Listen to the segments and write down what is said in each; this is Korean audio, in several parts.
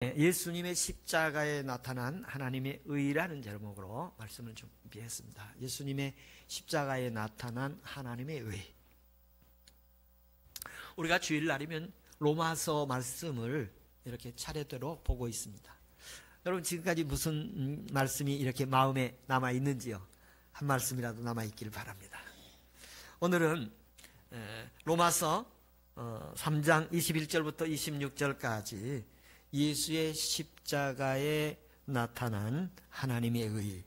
예수님의 십자가에 나타난 하나님의 의라는 제목으로 말씀을 준비했습니다. 예수님의 십자가에 나타난 하나님의 의. 우리가 주일날이면 로마서 말씀을 이렇게 차례대로 보고 있습니다. 여러분 지금까지 무슨 말씀이 이렇게 마음에 남아 있는지요? 한 말씀이라도 남아 있기를 바랍니다. 오늘은 로마서 3장 21절부터 26절까지 예수의 십자가에 나타난 하나님의 의,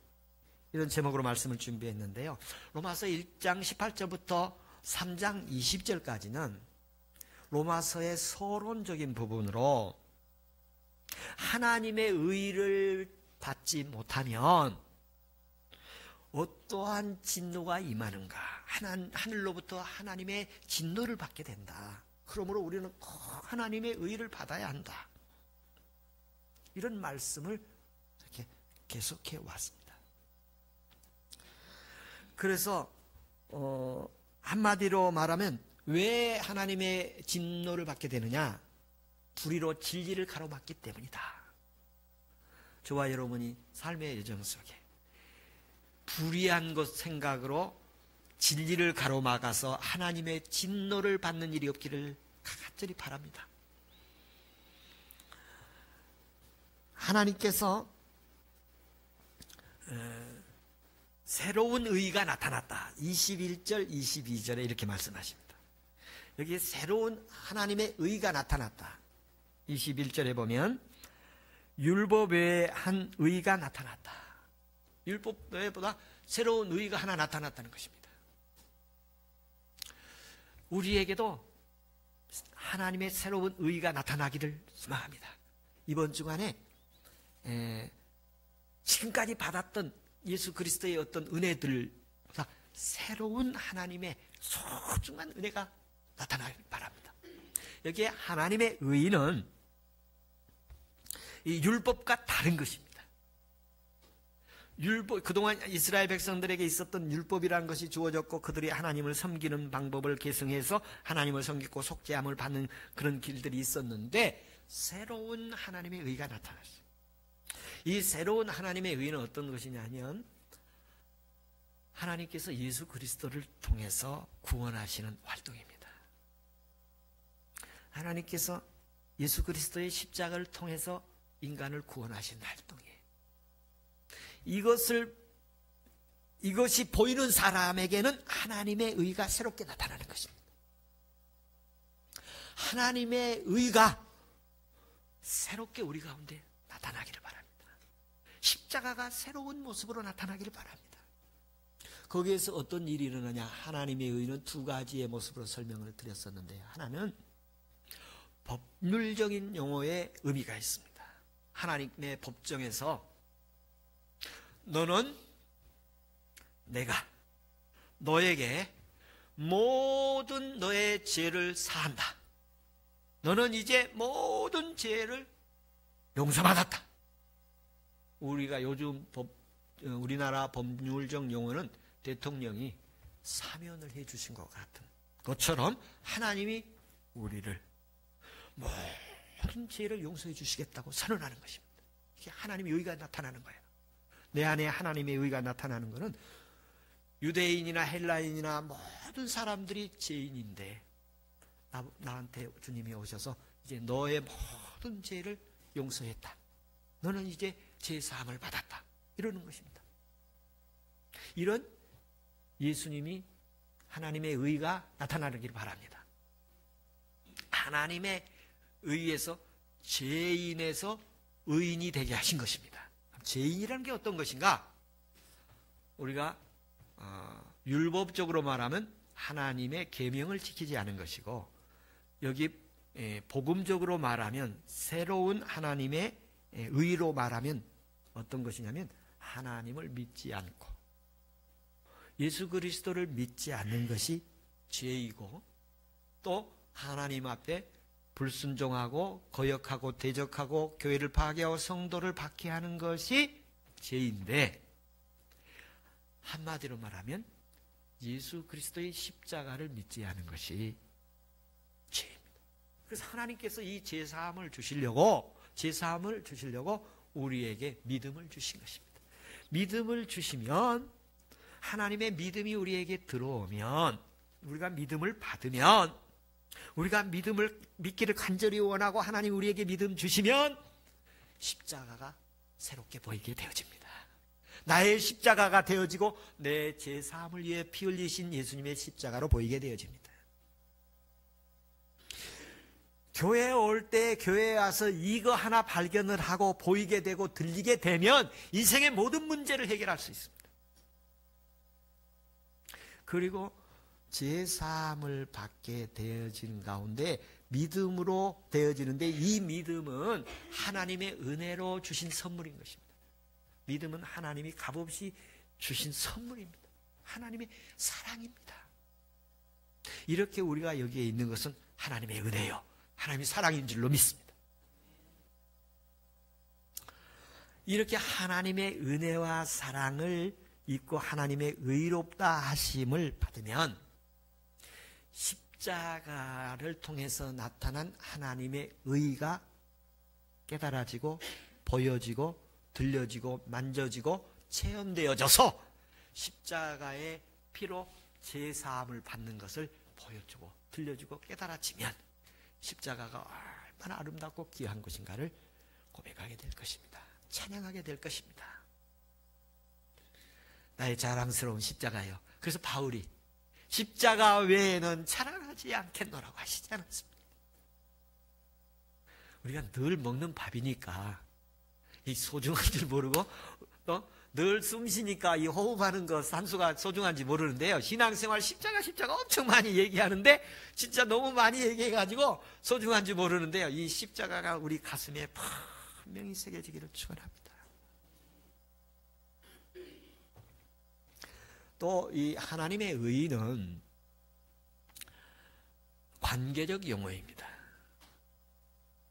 이런 제목으로 말씀을 준비했는데요. 로마서 1장 18절부터 3장 20절까지는 로마서의 서론적인 부분으로 하나님의 의를 받지 못하면 어떠한 진노가 임하는가, 하늘로부터 하나님의 진노를 받게 된다. 그러므로 우리는 꼭 하나님의 의를 받아야 한다. 이런 말씀을 이렇게 계속해 왔습니다. 그래서 한마디로 말하면 왜 하나님의 진노를 받게 되느냐? 불의로 진리를 가로막기 때문이다. 저와 여러분이 삶의 여정 속에 불의한 것 생각으로 진리를 가로막아서 하나님의 진노를 받는 일이 없기를 간절히 바랍니다. 하나님께서 새로운 의가 나타났다. 21절, 22절에 이렇게 말씀하십니다. 여기에 새로운 하나님의 의가 나타났다. 21절에 보면 율법 외에 한 의가 나타났다. 율법 외보다 새로운 의가 하나 나타났다는 것입니다. 우리에게도 하나님의 새로운 의가 나타나기를 소망합니다. 이번 주간에 지금까지 받았던 예수 그리스도의 어떤 은혜들보다 새로운 하나님의 소중한 은혜가 나타나길 바랍니다. 여기에 하나님의 의는 이 율법과 다른 것입니다. 율법, 그동안 이스라엘 백성들에게 있었던 율법이라는 것이 주어졌고 그들이 하나님을 섬기는 방법을 계승해서 하나님을 섬기고 속죄함을 받는 그런 길들이 있었는데 새로운 하나님의 의가 나타났어요. 이 새로운 하나님의 의는 어떤 것이냐면 하나님께서 예수 그리스도를 통해서 구원하시는 활동입니다. 하나님께서 예수 그리스도의 십자가를 통해서 인간을 구원하시는 활동이에요. 이것이 보이는 사람에게는 하나님의 의가 새롭게 나타나는 것입니다. 하나님의 의가 새롭게 우리 가운데 나타나기를 바랍니다. 십자가가 새로운 모습으로 나타나기를 바랍니다. 거기에서 어떤 일이 일어나냐? 하나님의 의는 두 가지의 모습으로 설명을 드렸었는데요. 하나는 법률적인 용어의 의미가 있습니다. 하나님의 법정에서 너는 내가 너에게 모든 너의 죄를 사한다. 너는 이제 모든 죄를 용서받았다. 우리가 요즘 우리나라 법률적 용어는 대통령이 사면을 해주신 것 같은 것처럼 하나님이 우리를 모든 죄를 용서해 주시겠다고 선언하는 것입니다. 이게 하나님의 의가 나타나는 거예요. 내 안에 하나님의 의가 나타나는 것은 유대인이나 헬라인이나 모든 사람들이 죄인인데 나한테 주님이 오셔서 이제 너의 모든 죄를 용서했다. 너는 이제 죄사함을 받았다. 이러는 것입니다. 이런 예수님이 하나님의 의가 나타나기를 바랍니다. 하나님의 의에서 죄인에서 의인이 되게 하신 것입니다. 죄인이라는 게 어떤 것인가? 우리가 율법적으로 말하면 하나님의 계명을 지키지 않은 것이고, 여기 복음적으로 말하면 새로운 하나님의 의로 말하면 어떤 것이냐면 하나님을 믿지 않고 예수 그리스도를 믿지 않는 것이 죄이고, 또 하나님 앞에 불순종하고 거역하고 대적하고 교회를 파괴하고 성도를 박해하는 것이 죄인데, 한마디로 말하면 예수 그리스도의 십자가를 믿지 않은 것이 죄입니다. 그래서 하나님께서 이 죄사함을 주시려고 제사함을 주시려고 우리에게 믿음을 주신 것입니다. 믿음을 주시면, 하나님의 믿음이 우리에게 들어오면, 우리가 믿음을 받으면, 우리가 믿기를 간절히 원하고 하나님 우리에게 믿음 주시면 십자가가 새롭게 보이게 되어집니다. 나의 십자가가 되어지고 내 제사함을 위해 피 흘리신 예수님의 십자가로 보이게 되어집니다. 교회에 올 때 교회에 와서 이거 하나 발견을 하고 보이게 되고 들리게 되면 인생의 모든 문제를 해결할 수 있습니다. 그리고 제사함을 받게 되어지는 가운데 믿음으로 되어지는데, 이 믿음은 하나님의 은혜로 주신 선물인 것입니다. 믿음은 하나님이 값없이 주신 선물입니다. 하나님의 사랑입니다. 이렇게 우리가 여기에 있는 것은 하나님의 은혜요, 하나님의 사랑인 줄로 믿습니다. 이렇게 하나님의 은혜와 사랑을 입고 하나님의 의롭다 하심을 받으면 십자가를 통해서 나타난 하나님의 의가 깨달아지고 보여지고 들려지고 만져지고 체험되어져서 십자가의 피로 제사함을 받는 것을 보여주고 들려주고 깨달아지면 십자가가 얼마나 아름답고 귀한 것인가를 고백하게 될 것입니다. 찬양하게 될 것입니다. 나의 자랑스러운 십자가요. 그래서 바울이 십자가 외에는 자랑하지 않겠노라고 하시지 않았습니다. 우리가 늘 먹는 밥이니까 이 소중한 줄 모르고 늘 숨 쉬니까 이 호흡하는 것 산소가 소중한지 모르는데요. 신앙생활 십자가 엄청 많이 얘기하는데 진짜 너무 많이 얘기해가지고 소중한지 모르는데요. 이 십자가가 우리 가슴에 분명히 새겨지기를 축원합니다. 또 이 하나님의 의는 관계적 용어입니다.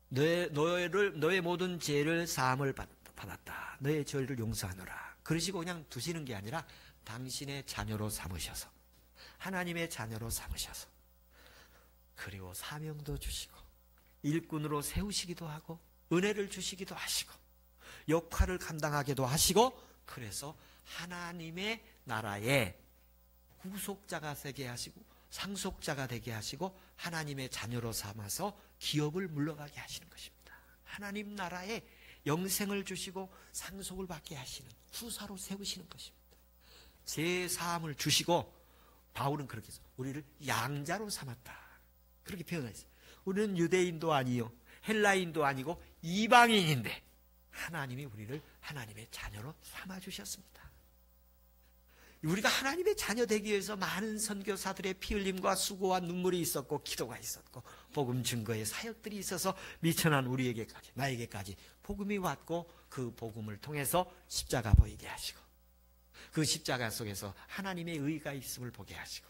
너의 모든 죄를 사함을 받았다. 너의 죄를 용서하노라. 그러시고 그냥 두시는 게 아니라 당신의 자녀로 삼으셔서, 하나님의 자녀로 삼으셔서, 그리고 사명도 주시고 일꾼으로 세우시기도 하고 은혜를 주시기도 하시고 역할을 감당하기도 하시고, 그래서 하나님의 나라의 후속자가 되게 하시고 상속자가 되게 하시고 하나님의 자녀로 삼아서 기업을 물러가게 하시는 것입니다. 하나님 나라에 영생을 주시고 상속을 받게 하시는 후사로 세우시는 것입니다. 제사함을 주시고, 바울은 그렇게 해서 우리를 양자로 삼았다, 그렇게 표현했어요. 우리는 유대인도 아니요 헬라인도 아니고 이방인인데 하나님이 우리를 하나님의 자녀로 삼아주셨습니다. 우리가 하나님의 자녀 되기 위해서 많은 선교사들의 피 흘림과 수고와 눈물이 있었고 기도가 있었고 복음 증거의 사역들이 있어서 미천한 우리에게까지, 나에게까지 복음이 왔고, 그 복음을 통해서 십자가 보이게 하시고 그 십자가 속에서 하나님의 의가 있음을 보게 하시고,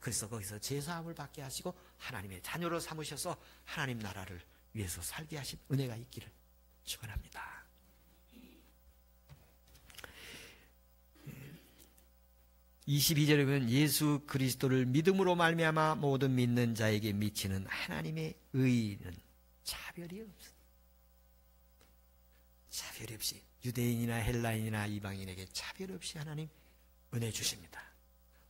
그래서 거기서 제사함을 받게 하시고 하나님의 자녀로 삼으셔서 하나님 나라를 위해서 살게 하신 은혜가 있기를 축원합니다. 22절에 보면 예수 그리스도를 믿음으로 말미암아 모든 믿는 자에게 미치는 하나님의 의는 차별이 없습니다. 차별이 없이 유대인이나 헬라인이나 이방인에게 차별 없이 하나님 은혜 주십니다.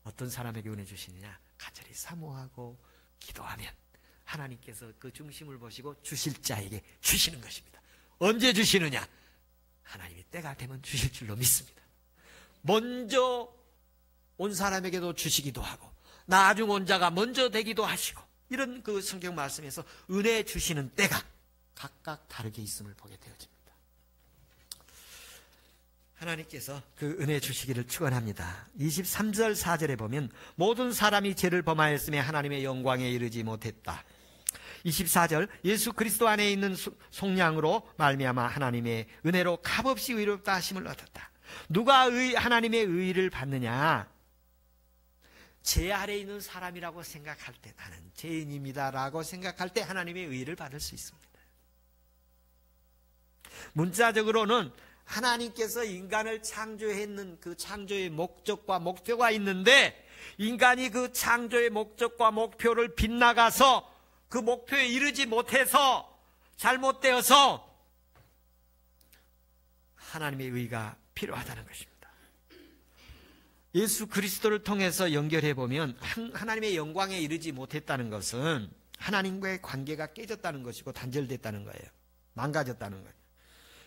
어떤 사람에게 은혜 주시느냐? 간절히 사모하고 기도하면 하나님께서 그 중심을 보시고 주실 자에게 주시는 것입니다. 언제 주시느냐? 하나님이 때가 되면 주실 줄로 믿습니다. 먼저 온 사람에게도 주시기도 하고 나중 온 자가 먼저 되기도 하시고, 이런 그 성경 말씀에서 은혜 주시는 때가 각각 다르게 있음을 보게 되어집니다. 하나님께서 그 은혜 주시기를 축원합니다. 23절 4절에 보면 모든 사람이 죄를 범하였으며 하나님의 영광에 이르지 못했다. 24절 예수 그리스도 안에 있는 속량으로 말미암아 하나님의 은혜로 값없이 의롭다 하심을 얻었다. 누가 하나님의 의를 받느냐? 죄 아래에 있는 사람이라고 생각할 때, 나는 죄인입니다라고 생각할 때 하나님의 의를 받을 수 있습니다. 문자적으로는 하나님께서 인간을 창조했는 그 창조의 목적과 목표가 있는데, 인간이 그 창조의 목적과 목표를 빗나가서 그 목표에 이르지 못해서 잘못되어서 하나님의 의가 필요하다는 것입니다. 예수 그리스도를 통해서 연결해 보면 하나님의 영광에 이르지 못했다는 것은 하나님과의 관계가 깨졌다는 것이고 단절됐다는 거예요. 망가졌다는 거예요.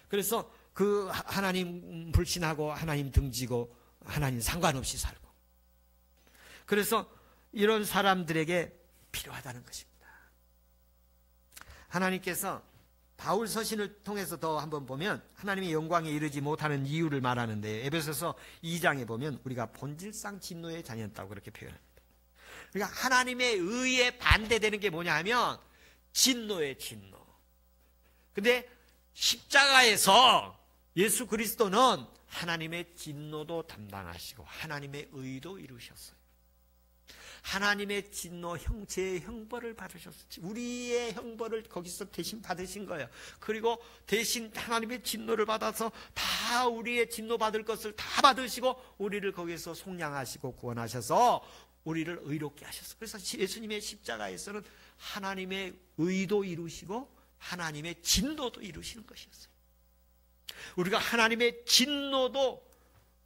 그래서 그 하나님 불신하고 하나님 등지고 하나님 상관없이 살고, 그래서 이런 사람들에게 필요하다는 것입니다. 하나님께서 바울 서신을 통해서 더 한번 보면 하나님의 영광에 이르지 못하는 이유를 말하는데, 에베소서 2장에 보면 우리가 본질상 진노의 자녀였다고 그렇게 표현합니다. 그러니까 하나님의 의에 반대되는 게 뭐냐 하면 진노의 진노. 근데 십자가에서 예수 그리스도는 하나님의 진노도 담당하시고 하나님의 의도 이루셨어요. 하나님의 진노, 제 형벌을 받으셨어요. 우리의 형벌을 거기서 대신 받으신 거예요. 그리고 대신 하나님의 진노를 받아서 다 우리의 진노 받을 것을 다 받으시고 우리를 거기서 속량하시고 구원하셔서 우리를 의롭게 하셨어요. 그래서 예수님의 십자가에서는 하나님의 의도 이루시고 하나님의 진노도 이루시는 것이었어요. 우리가 하나님의 진노도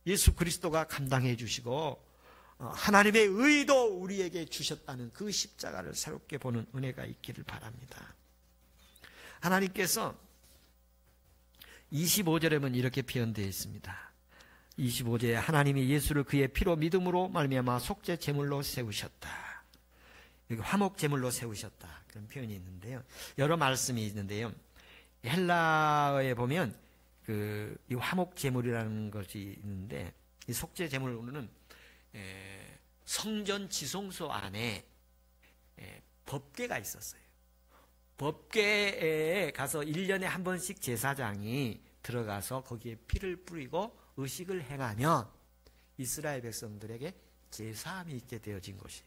예수 그리스도가 감당해 주시고 하나님의 의도 우리에게 주셨다는 그 십자가를 새롭게 보는 은혜가 있기를 바랍니다. 하나님께서 25절에 보면 이렇게 표현되어 있습니다. 25절에 하나님이 예수를 그의 피로 믿음으로 말미암아 속죄 제물로 세우셨다. 여기 화목 제물로 세우셨다, 그런 표현이 있는데요. 여러 말씀이 있는데요. 헬라어에 보면 이 화목 제물이라는 것이 있는데, 이 속죄 제물로는 성전 지성소 안에 법궤가 있었어요. 법궤에 가서 1년에 한 번씩 제사장이 들어가서 거기에 피를 뿌리고 의식을 행하면 이스라엘 백성들에게 제사함이 있게 되어진 것이에요.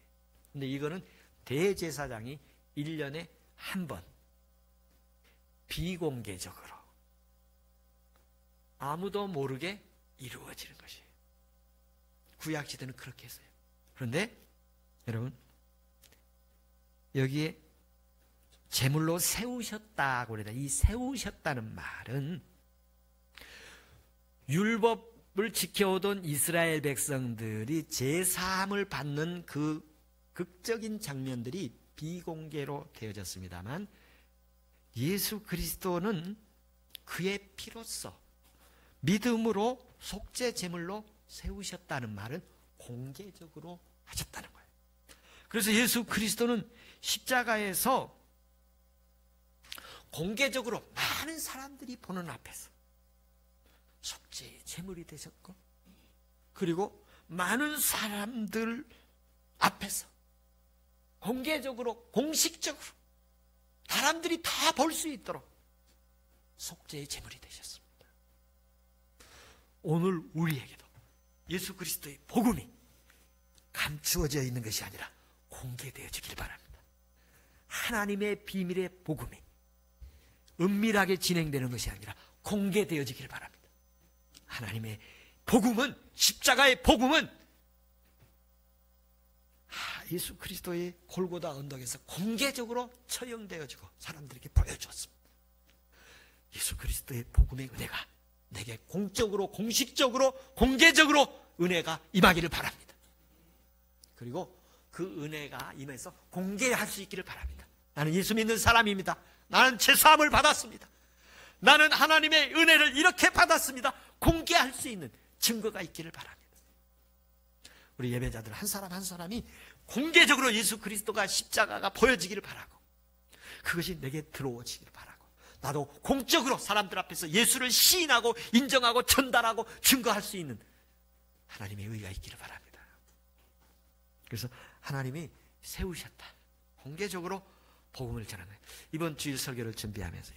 근데 이거는 대제사장이 1년에 한 번 비공개적으로 아무도 모르게 이루어지는 것이에요. 구약시대는 그렇게 했어요. 그런데 여러분, 여기에 제물로 세우셨다고 그래요. 이 세우셨다는 말은 율법을 지켜오던 이스라엘 백성들이 제사함을 받는 그 극적인 장면들이 비공개로 되어졌습니다만, 예수 그리스도는 그의 피로써 믿음으로 속죄 제물로 세우셨다는 말은 공개적으로 하셨다는 거예요. 그래서 예수 그리스도는 십자가에서 공개적으로 많은 사람들이 보는 앞에서 속죄의 제물이 되셨고, 그리고 많은 사람들 앞에서 공개적으로, 공식적으로 사람들이 다 볼 수 있도록 속죄의 제물이 되셨습니다. 오늘 우리에게도 예수 그리스도의 복음이 감추어져 있는 것이 아니라 공개되어지길 바랍니다. 하나님의 비밀의 복음이 은밀하게 진행되는 것이 아니라 공개되어지길 바랍니다. 하나님의 복음은, 십자가의 복음은 예수 그리스도의 골고다 언덕에서 공개적으로 처형되어지고 사람들에게 보여주었습니다. 예수 그리스도의 복음의 은혜가 내게 공적으로, 공식적으로, 공개적으로 은혜가 임하기를 바랍니다. 그리고 그 은혜가 임해서 공개할 수 있기를 바랍니다. 나는 예수 믿는 사람입니다. 나는 제사함을 받았습니다. 나는 하나님의 은혜를 이렇게 받았습니다. 공개할 수 있는 증거가 있기를 바랍니다. 우리 예배자들 한 사람 한 사람이 공개적으로 예수 그리스도가 십자가가 보여지기를 바라고, 그것이 내게 들어오지기를 바라고, 나도 공적으로 사람들 앞에서 예수를 시인하고 인정하고 전달하고 증거할 수 있는 하나님의 의가 있기를 바랍니다. 그래서 하나님이 세우셨다, 공개적으로 복음을 전하는 거예요. 이번 주일 설교를 준비하면서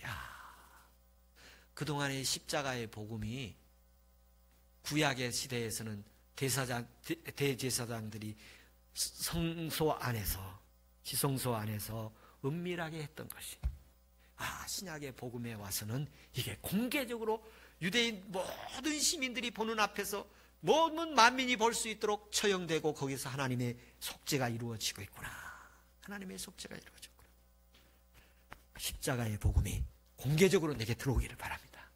그동안의 십자가의 복음이 구약의 시대에서는 대제사장들이 성소 안에서, 지성소 안에서 은밀하게 했던 것이, 신약의 복음에 와서는 이게 공개적으로 유대인 모든 시민들이 보는 앞에서 모든 만민이 볼 수 있도록 처형되고 거기서 하나님의 속죄가 이루어지고 있구나. 하나님의 속죄가 이루어졌구나. 십자가의 복음이 공개적으로 내게 들어오기를 바랍니다.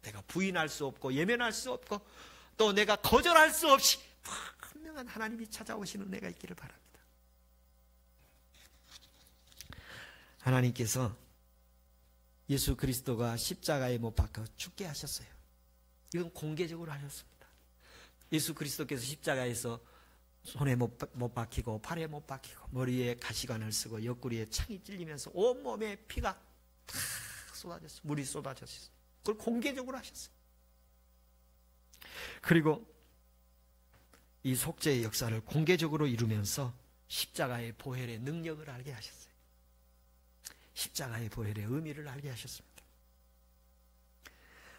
내가 부인할 수 없고 예면할 수 없고 또 내가 거절할 수 없이 분명한 하나님이 찾아오시는 은혜가 있기를 바랍니다. 하나님께서 예수 그리스도가 십자가에 못 박혀 죽게 하셨어요. 이건 공개적으로 하셨습니다. 예수 그리스도께서 십자가에서 손에 못 박히고 팔에 못 박히고 머리에 가시관을 쓰고 옆구리에 창이 찔리면서 온몸에 피가 다 쏟아졌어요. 물이 쏟아졌어요. 그걸 공개적으로 하셨어요. 그리고 이 속죄의 역사를 공개적으로 이루면서 십자가의 보혈의 능력을 알게 하셨어요. 십자가의 보혈의 의미를 알게 하셨습니다.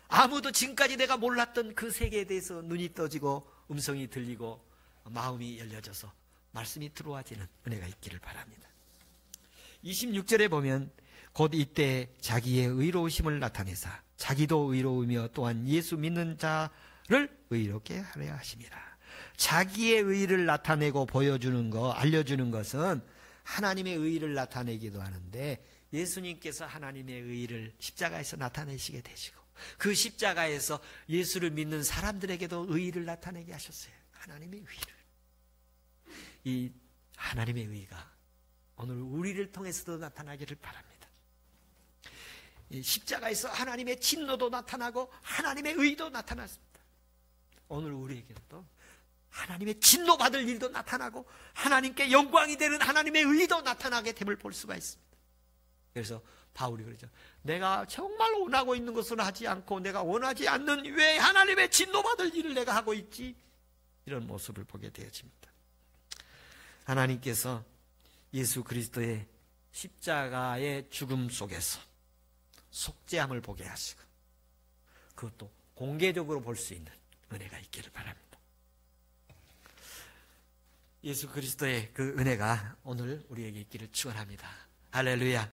아무도 지금까지 내가 몰랐던 그 세계에 대해서 눈이 떠지고 음성이 들리고 마음이 열려져서 말씀이 들어와지는 은혜가 있기를 바랍니다. 26절에 보면 곧 이때 자기의 의로우심을 나타내사 자기도 의로우며 또한 예수 믿는 자를 의롭게 하려 하심이라. 자기의 의를 나타내고 보여주는 것, 알려주는 것은 하나님의 의를 나타내기도 하는데 예수님께서 하나님의 의를 십자가에서 나타내시게 되시고 그 십자가에서 예수를 믿는 사람들에게도 의를 나타내게 하셨어요. 하나님의 의를. 이 하나님의 의가 오늘 우리를 통해서도 나타나기를 바랍니다. 이 십자가에서 하나님의 진노도 나타나고 하나님의 의도 나타났습니다. 오늘 우리에게도 하나님의 진노받을 일도 나타나고 하나님께 영광이 되는 하나님의 의도 나타나게 됨을 볼 수가 있습니다. 그래서 바울이 그러죠. 내가 정말 원하고 있는 것은 하지 않고 내가 원하지 않는 왜 하나님의 진노받을 일을 내가 하고 있지? 이런 모습을 보게 되어집니다. 하나님께서 예수 그리스도의 십자가의 죽음 속에서 속죄함을 보게 하시고 그것도 공개적으로 볼 수 있는 은혜가 있기를 바랍니다. 예수 그리스도의 그 은혜가 오늘 우리에게 있기를 축원합니다. 할렐루야.